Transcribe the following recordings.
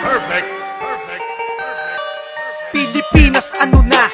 Perfect. Pilipinas, ano na?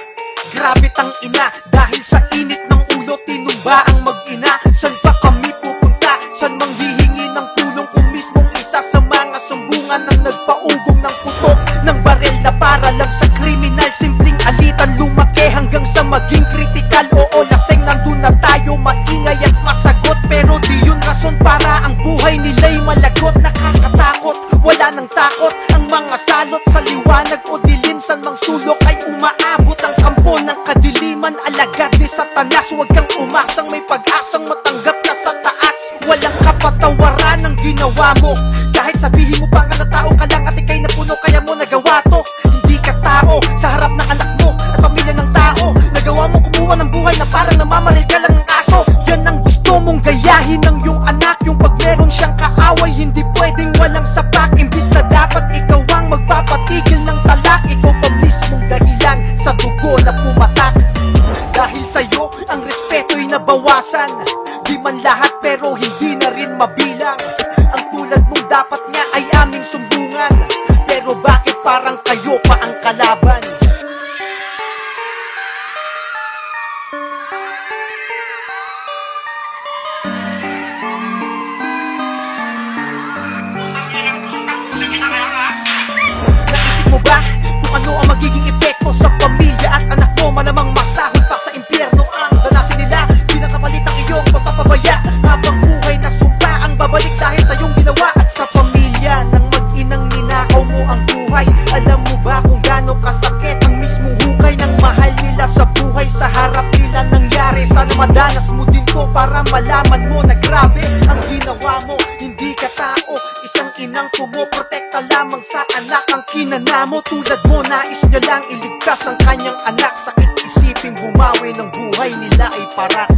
Grabe tang ina. Dahil sa init ng ulo, tinumba ang mag-ina. San pa kami pupunta? San mang hihingi ng tulong kung mismong isa sa mga sumbungan ang nagpaugong ng putok ng barel na para lang sa kriminal? Simpleng alitan, lumaki hanggang sa maging kritikal. Oo, laseng nandun na tayo, maingay at masagot, pero di yun rason para ang buhay nila'y malagot. Nakakatakot, wala nang takot ang mga salot sa liwanag o dilim. San mang sulok ay umaabot ang kampo ng kadiliman. Alagad ni Satanas, huwag kang umasang may pag-asang matanggap ka sa taas. Walang kapatawaran ang ginawa mo, kahit sabihin mo pa nga na tao ka lang at ikay napuno, kaya mo nagawa to. Hindi ka tao sa harap ng anak mo at pamilya ng tao. Nagawa mo kumuha ng buhay na parang namamaril ka lang ng aso. Yan ang gusto mong gayahin ng iyong anak, yung pag meron siyang kaaway, hindi pwedeng walang sapak. Imbis na dapat ikaw ang magpapatigil ng talak, ikaw pa mismong dahilan sa dugo na pumatak. Dahil sa'yo ang respeto'y nabawasan, di man lahat pero hindi na rin mabilang. Ang tulad mong dapat nga ay aming sumbungan, pero bakit parang kayo pa ang kalaban? Naisip mo ba kung ano ang magiging epekto sa pamilya at anak mo? Malamang masahol pa sa impyerno ang danasin nila, pinakapalit ang iyong pagpapabaya. Habang buhay na sumpa ang babalik dahil sa iyong ginawa at sa pamilya ng mag-inang ninakaw mo ang buhay. Alam mo ba kung gaano kasakit ang mismong hukay ng mahal nila sa buhay? Sa harap nila nangyari, sana madanas mo din to para malaman mo na grabe ang ginawa mo. Hindi ka tao, isang inang pumoprotekta lamang sa anak ang kinanamo. Tulad mo, nais niya lang iligtas ang kanyang anak. Sakit isipin bumawi ng buhay nila ay parak.